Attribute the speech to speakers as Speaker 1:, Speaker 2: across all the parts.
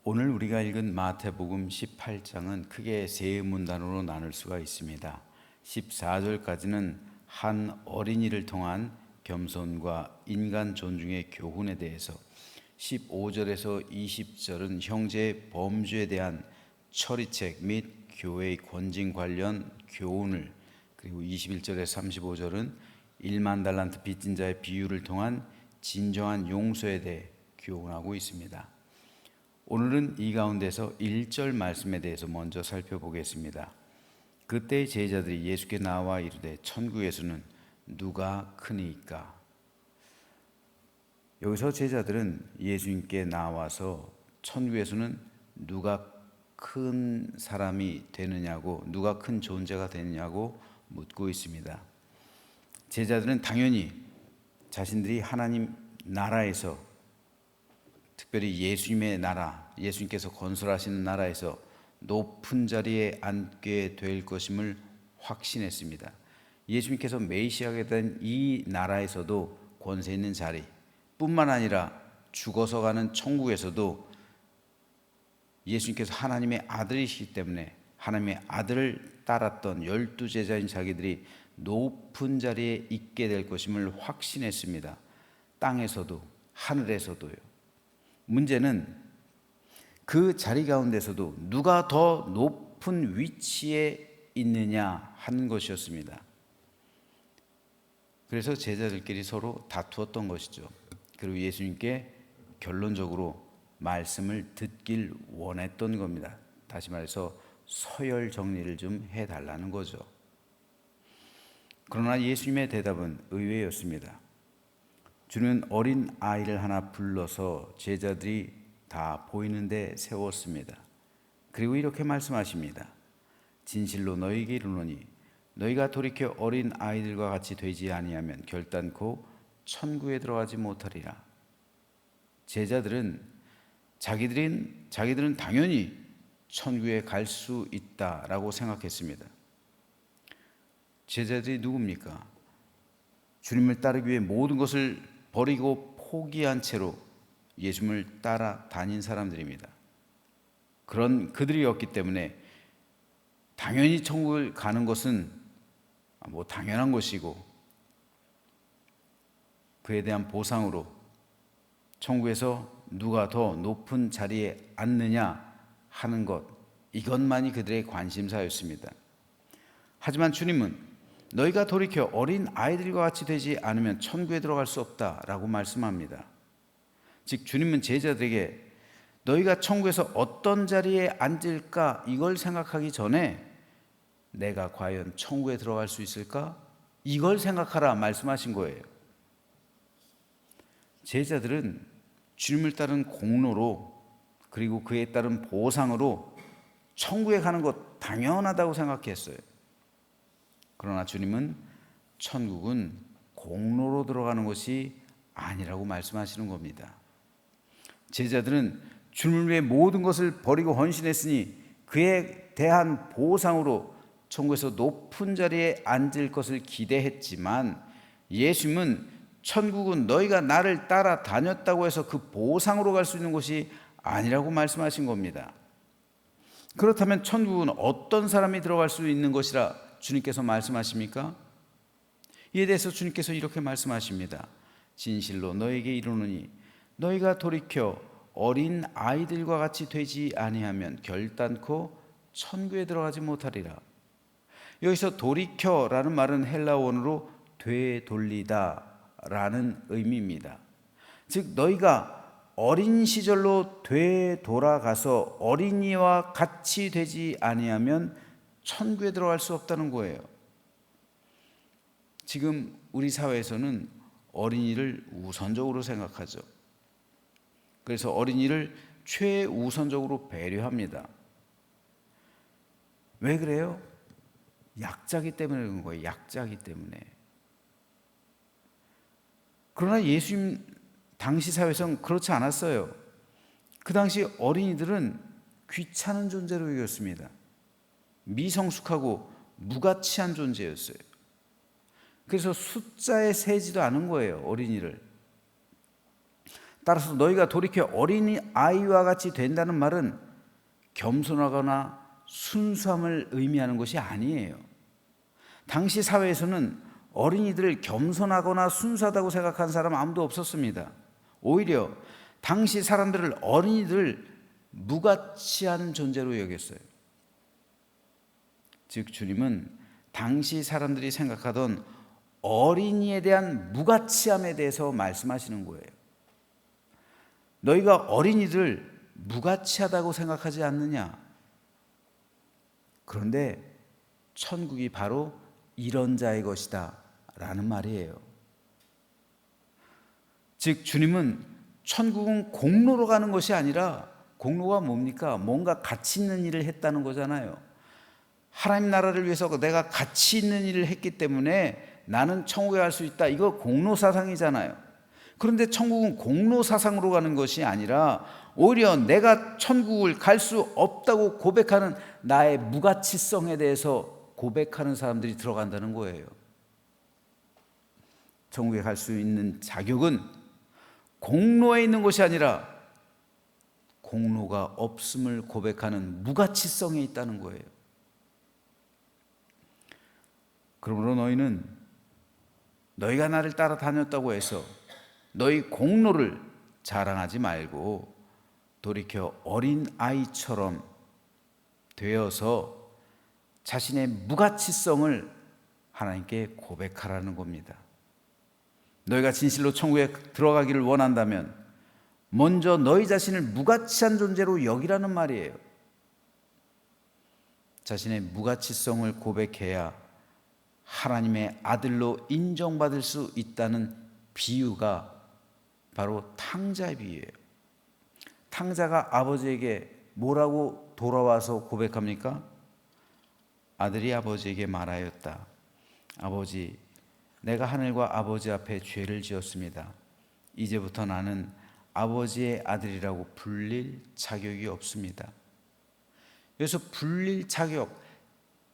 Speaker 1: 오늘 우리가 읽은 마태복음 18장은 크게 세 문단으로 나눌 수가 있습니다. 14절까지는 한 어린이를 통한 겸손과 인간 존중의 교훈에 대해서, 15절에서 20절은 형제의 범죄에 대한 처리책 및 교회의 권징 관련 교훈을, 그리고 21절에서 35절은 1만 달란트 빚진 자의 비유를 통한 진정한 용서에 대해 교훈하고 있습니다. 오늘은 이 가운데서 1절 말씀에 대해서 먼저 살펴보겠습니다. 그때 제자들이 예수께 나와 이르되 천국에서는 누가 크니까? 여기서 제자들은 예수님께 나와서 천국에서는 누가 큰 사람이 되느냐고, 누가 큰 존재가 되느냐고 묻고 있습니다. 제자들은 당연히 자신들이 하나님 나라에서, 특별히 예수님의 나라, 예수님께서 건설하시는 나라에서 높은 자리에 앉게 될 것임을 확신했습니다. 예수님께서 메시아가 된 이 나라에서도 권세 있는 자리, 뿐만 아니라 죽어서 가는 천국에서도 예수님께서 하나님의 아들이시기 때문에 하나님의 아들을 따랐던 12제자인 자기들이 높은 자리에 있게 될 것임을 확신했습니다. 땅에서도 하늘에서도요. 문제는 그 자리 가운데서도 누가 더 높은 위치에 있느냐 하는 것이었습니다. 그래서 제자들끼리 서로 다투었던 것이죠. 그리고 예수님께 결론적으로 말씀을 듣길 원했던 겁니다. 다시 말해서 서열 정리를 좀 해달라는 거죠. 그러나 예수님의 대답은 의외였습니다. 주는 어린 아이를 하나 불러서 제자들이 다 보이는 데 세웠습니다. 그리고 이렇게 말씀하십니다. 진실로 너희에게 이르노니 너희가 돌이켜 어린 아이들과 같이 되지 아니하면 결단코 천국에 들어가지 못하리라. 제자들은 자기들은 당연히 천국에 갈 수 있다라고 생각했습니다. 제자들이 누굽니까? 주님을 따르기 위해 모든 것을 버리고 포기한 채로 예수님을 따라 다닌 사람들입니다. 그런 그들이었기 때문에 당연히 천국을 가는 것은 당연한 것이고, 그에 대한 보상으로 천국에서 누가 더 높은 자리에 앉느냐 하는 것, 이것만이 그들의 관심사였습니다. 하지만 주님은 너희가 돌이켜 어린 아이들과 같이 되지 않으면 천국에 들어갈 수 없다라고 말씀합니다. 즉 주님은 제자들에게 너희가 천국에서 어떤 자리에 앉을까 이걸 생각하기 전에 내가 과연 천국에 들어갈 수 있을까? 이걸 생각하라 말씀하신 거예요. 제자들은 주님을 따른 공로로, 그리고 그에 따른 보상으로 천국에 가는 것 당연하다고 생각했어요. 그러나 주님은 천국은 공로로 들어가는 것이 아니라고 말씀하시는 겁니다. 제자들은 주님을 위해 모든 것을 버리고 헌신했으니 그에 대한 보상으로 천국에서 높은 자리에 앉을 것을 기대했지만, 예수님은 천국은 너희가 나를 따라 다녔다고 해서 그 보상으로 갈 수 있는 것이 아니라고 말씀하신 겁니다. 그렇다면 천국은 어떤 사람이 들어갈 수 있는 것이라 주님께서 말씀하십니까? 이에 대해서 주님께서 이렇게 말씀하십니다. 진실로 너에게 이르노니 너희가 돌이켜 어린 아이들과 같이 되지 아니하면 결단코 천국에 들어가지 못하리라. 여기서 돌이켜라는 말은 헬라 원어로 되돌리다 라는 의미입니다. 즉 너희가 어린 시절로 되돌아가서 어린이와 같이 되지 아니하면 천국에 들어갈 수 없다는 거예요. 지금 우리 사회에서는 어린이를 우선적으로 생각하죠. 그래서 어린이를 최우선적으로 배려합니다. 왜 그래요? 약자기 때문에 그런 거예요. 약자기 때문에. 그러나 예수님 당시 사회에서는 그렇지 않았어요. 그 당시 어린이들은 귀찮은 존재로 여겼습니다. 미성숙하고 무가치한 존재였어요. 그래서 숫자에 세지도 않은 거예요, 어린이를. 따라서 너희가 돌이켜 어린이 아이와 같이 된다는 말은 겸손하거나 순수함을 의미하는 것이 아니에요. 당시 사회에서는 어린이들을 겸손하거나 순수하다고 생각한 사람 아무도 없었습니다. 오히려 당시 사람들을 어린이들을 무가치한 존재로 여겼어요. 즉 주님은 당시 사람들이 생각하던 어린이에 대한 무가치함에 대해서 말씀하시는 거예요. 너희가 어린이들 무가치하다고 생각하지 않느냐? 그런데 천국이 바로 이런 자의 것이다 라는 말이에요. 즉 주님은 천국은 공로로 가는 것이 아니라, 공로가 뭡니까? 뭔가 가치 있는 일을 했다는 거잖아요. 하나님 나라를 위해서 내가 가치 있는 일을 했기 때문에 나는 천국에 갈 수 있다. 이거 공로 사상이잖아요. 그런데 천국은 공로 사상으로 가는 것이 아니라 오히려 내가 천국을 갈 수 없다고 고백하는 나의 무가치성에 대해서 고백하는 사람들이 들어간다는 거예요. 천국에 갈 수 있는 자격은 공로에 있는 것이 아니라 공로가 없음을 고백하는 무가치성에 있다는 거예요. 그러므로 너희는 너희가 나를 따라다녔다고 해서 너희 공로를 자랑하지 말고 돌이켜 어린 아이처럼 되어서 자신의 무가치성을 하나님께 고백하라는 겁니다. 너희가 진실로 천국에 들어가기를 원한다면 먼저 너희 자신을 무가치한 존재로 여기라는 말이에요. 자신의 무가치성을 고백해야 하나님의 아들로 인정받을 수 있다는 비유가 바로 탕자의 비유예요. 탕자가 아버지에게 뭐라고 돌아와서 고백합니까? 아들이 아버지에게 말하였다. 아버지, 내가 하늘과 아버지 앞에 죄를 지었습니다. 이제부터 나는 아버지의 아들이라고 불릴 자격이 없습니다. 그래서 불릴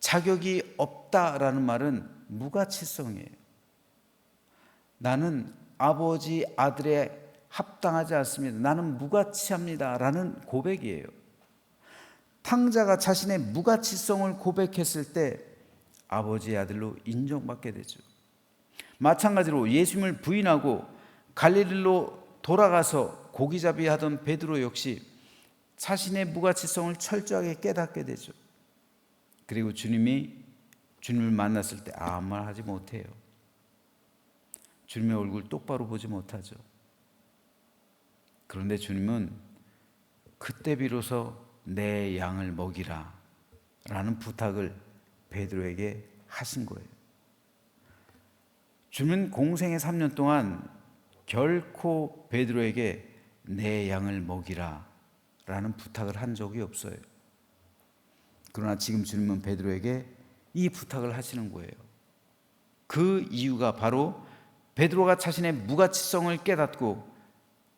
Speaker 1: 자격이 없다라는 말은 무가치성이에요. 나는 아버지 아들에 합당하지 않습니다. 나는 무가치합니다 라는 고백이에요. 탕자가 자신의 무가치성을 고백했을 때 아버지의 아들로 인정받게 되죠. 마찬가지로 예수님을 부인하고 갈릴리로 돌아가서 고기잡이 하던 베드로 역시 자신의 무가치성을 철저하게 깨닫게 되죠. 그리고 주님을 만났을 때 아무 말 하지 못해요. 주님의 얼굴 똑바로 보지 못하죠. 그런데 주님은 그때 비로소 내 양을 먹이라 라는 부탁을 베드로에게 하신 거예요. 주님은 공생의 3년 동안 결코 베드로에게 내 양을 먹이라 라는 부탁을 한 적이 없어요. 그러나 지금 주님은 베드로에게 이 부탁을 하시는 거예요. 그 이유가 바로 베드로가 자신의 무가치성을 깨닫고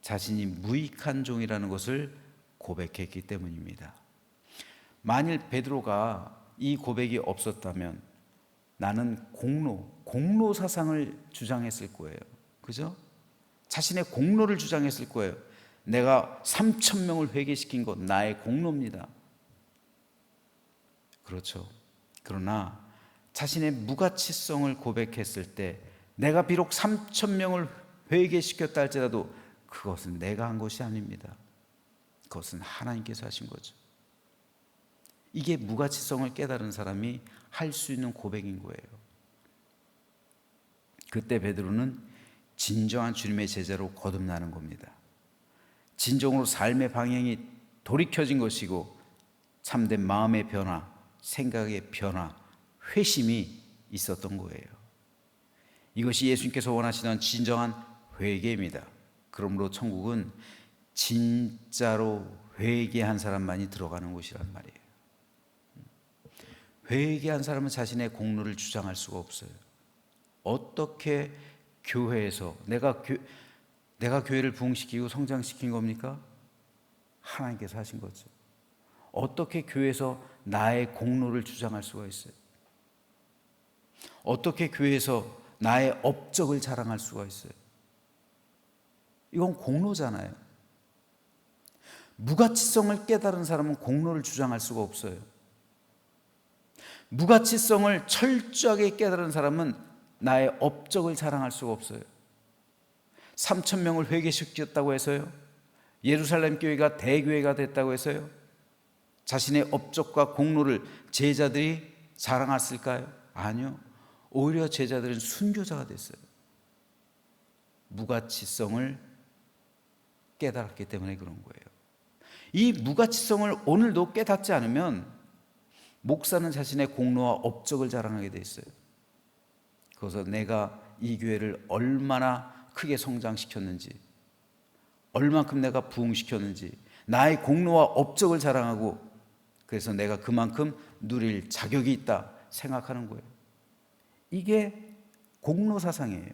Speaker 1: 자신이 무익한 종이라는 것을 고백했기 때문입니다. 만일 베드로가 이 고백이 없었다면 나는 공로 사상을 주장했을 거예요. 그죠? 자신의 공로를 주장했을 거예요. 내가 3,000명을 회개시킨 것 나의 공로입니다. 그렇죠. 그러나 자신의 무가치성을 고백했을 때 내가 비록 3,000명을 회개시켰다 할지라도 그것은 내가 한 것이 아닙니다. 그것은 하나님께서 하신 거죠. 이게 무가치성을 깨달은 사람이 할 수 있는 고백인 거예요. 그때 베드로는 진정한 주님의 제자로 거듭나는 겁니다. 진정으로 삶의 방향이 돌이켜진 것이고 참된 마음의 변화, 생각의 변화, 회심이 있었던 거예요. 이것이 예수님께서 원하시는 진정한 회개입니다. 그러므로 천국은 진짜로 회개한 사람만이 들어가는 곳이란 말이에요. 회개한 사람은 자신의 공로를 주장할 수가 없어요. 어떻게 교회에서 내가 교회를 부흥시키고 성장시킨 겁니까? 하나님께서 하신 거죠. 어떻게 교회에서 나의 공로를 주장할 수가 있어요? 어떻게 교회에서 나의 업적을 자랑할 수가 있어요? 이건 공로잖아요. 무가치성을 깨달은 사람은 공로를 주장할 수가 없어요. 무가치성을 철저하게 깨달은 사람은 나의 업적을 자랑할 수가 없어요. 3천 명을 회개시켰다고 해서요, 예루살렘 교회가 대교회가 됐다고 해서요, 자신의 업적과 공로를 제자들이 자랑했을까요? 아니요. 오히려 제자들은 순교자가 됐어요. 무가치성을 깨달았기 때문에 그런 거예요. 이 무가치성을 오늘도 깨닫지 않으면 목사는 자신의 공로와 업적을 자랑하게 돼 있어요. 그래서 내가 이 교회를 얼마나 크게 성장시켰는지, 얼만큼 내가 부흥시켰는지, 나의 공로와 업적을 자랑하고, 그래서 내가 그만큼 누릴 자격이 있다 생각하는 거예요. 이게 공로 사상이에요.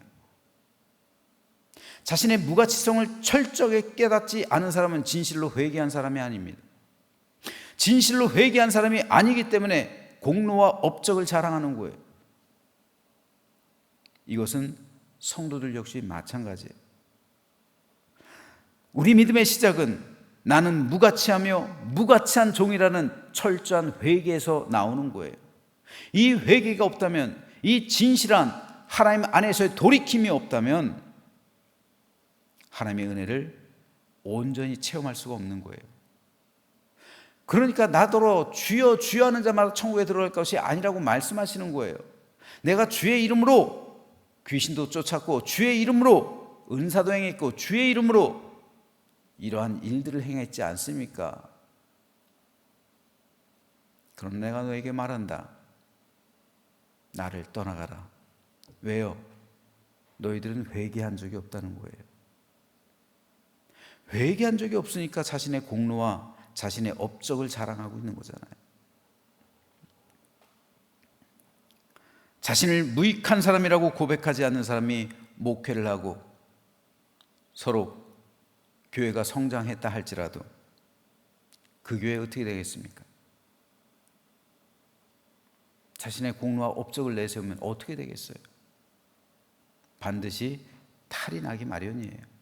Speaker 1: 자신의 무가치성을 철저하게 깨닫지 않은 사람은 진실로 회개한 사람이 아닙니다. 진실로 회개한 사람이 아니기 때문에 공로와 업적을 자랑하는 거예요. 이것은 성도들 역시 마찬가지예요. 우리 믿음의 시작은 나는 무가치하며 무가치한 종이라는 철저한 회개에서 나오는 거예요. 이 회개가 없다면, 이 진실한 하나님 안에서의 돌이킴이 없다면 하나님의 은혜를 온전히 체험할 수가 없는 거예요. 그러니까 나더러 주여 주여 하는 자마다 천국에 들어갈 것이 아니라고 말씀하시는 거예요. 내가 주의 이름으로 귀신도 쫓았고, 주의 이름으로 은사도 행했고, 주의 이름으로 이러한 일들을 행했지 않습니까? 그럼 내가 너에게 말한다. 나를 떠나가라. 왜요? 너희들은 회개한 적이 없다는 거예요. 회개한 적이 없으니까 자신의 공로와 자신의 업적을 자랑하고 있는 거잖아요. 자신을 무익한 사람이라고 고백하지 않는 사람이 목회를 하고 서로 교회가 성장했다 할지라도 그 교회 어떻게 되겠습니까? 자신의 공로와 업적을 내세우면 어떻게 되겠어요? 반드시 탈이 나기 마련이에요.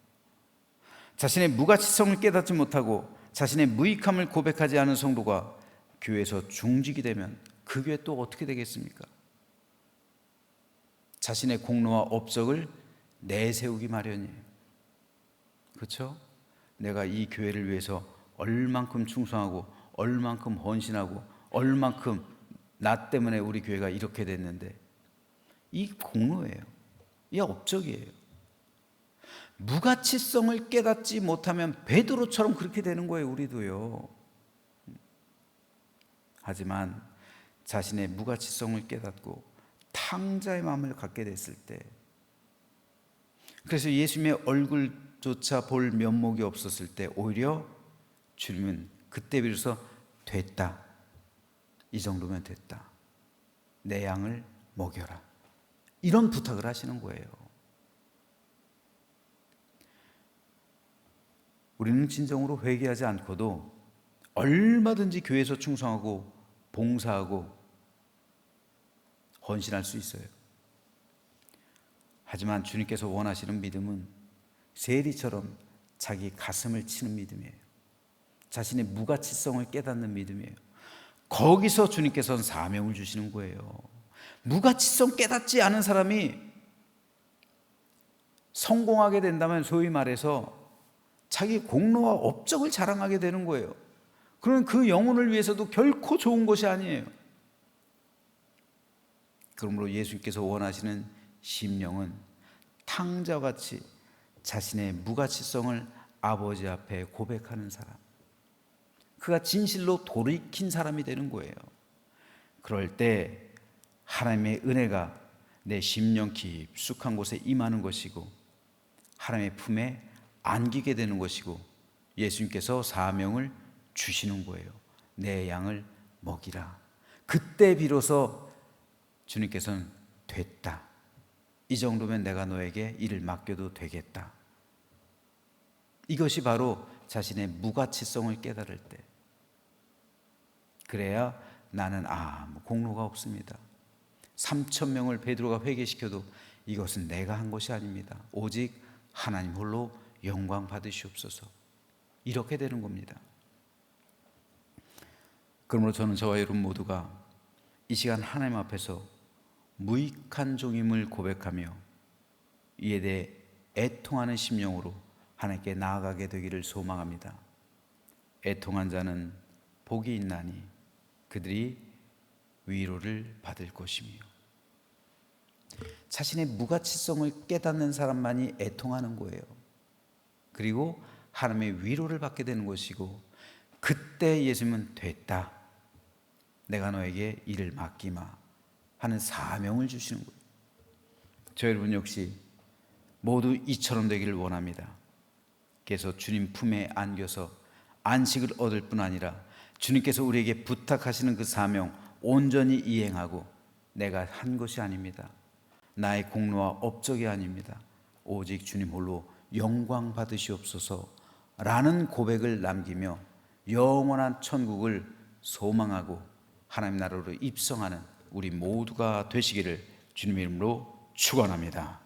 Speaker 1: 자신의 무가치성을 깨닫지 못하고 자신의 무익함을 고백하지 않은 성도가 교회에서 중직이 되면 그 교회 또 어떻게 되겠습니까? 자신의 공로와 업적을 내세우기 마련이에요. 그렇죠? 내가 이 교회를 위해서 얼만큼 충성하고 얼만큼 헌신하고 얼만큼 나 때문에 우리 교회가 이렇게 됐는데, 이 공로예요. 이 업적이에요. 무가치성을 깨닫지 못하면 베드로처럼 그렇게 되는 거예요. 우리도요. 하지만 자신의 무가치성을 깨닫고 탕자의 마음을 갖게 됐을 때, 그래서 예수님의 얼굴조차 볼 면목이 없었을 때 오히려 주님은 그때 비로소 됐다, 이 정도면 됐다, 내 양을 먹여라, 이런 부탁을 하시는 거예요. 우리는 진정으로 회개하지 않고도 얼마든지 교회에서 충성하고 봉사하고 헌신할 수 있어요. 하지만 주님께서 원하시는 믿음은 세리처럼 자기 가슴을 치는 믿음이에요. 자신의 무가치성을 깨닫는 믿음이에요. 거기서 주님께서는 사명을 주시는 거예요. 무가치성 깨닫지 않은 사람이 성공하게 된다면 소위 말해서 자기 공로와 업적을 자랑하게 되는 거예요. 그러면 그 영혼을 위해서도 결코 좋은 것이 아니에요. 그러므로 예수님께서 원하시는 심령은 탕자와 같이 자신의 무가치성을 아버지 앞에 고백하는 사람, 그가 진실로 돌이킨 사람이 되는 거예요. 그럴 때 하나님의 은혜가 내 심령 깊숙한 곳에 임하는 것이고 하나님의 품에 안기게 되는 것이고 예수님께서 사명을 주시는 거예요. 내 양을 먹이라. 그때 비로소 주님께서는 됐다, 이 정도면 내가 너에게 일을 맡겨도 되겠다. 이것이 바로 자신의 무가치성을 깨달을 때, 그래야 나는 아무 공로가 없습니다. 3천 명을 베드로가 회개시켜도 이것은 내가 한 것이 아닙니다. 오직 하나님 홀로 영광 받으시옵소서. 이렇게 되는 겁니다. 그러므로 저는 저와 여러분 모두가 이 시간 하나님 앞에서 무익한 종임을 고백하며 이에 대해 애통하는 심령으로 하나님께 나아가게 되기를 소망합니다. 애통한 자는 복이 있나니 그들이 위로를 받을 것이며. 자신의 무가치성을 깨닫는 사람만이 애통하는 거예요. 그리고 하나님의 위로를 받게 되는 것이고, 그때 예수님은 됐다, 내가 너에게 일을 맡기마 하는 사명을 주시는 거예요. 저 여러분 역시 모두 이처럼 되기를 원합니다. 그래서 주님 품에 안겨서 안식을 얻을 뿐 아니라 주님께서 우리에게 부탁하시는 그 사명 온전히 이행하고, 내가 한 것이 아닙니다, 나의 공로와 업적이 아닙니다, 오직 주님 홀로 영광 받으시옵소서 라는 고백을 남기며 영원한 천국을 소망하고 하나님 나라로 입성하는 우리 모두가 되시기를 주님의 이름으로 축원합니다.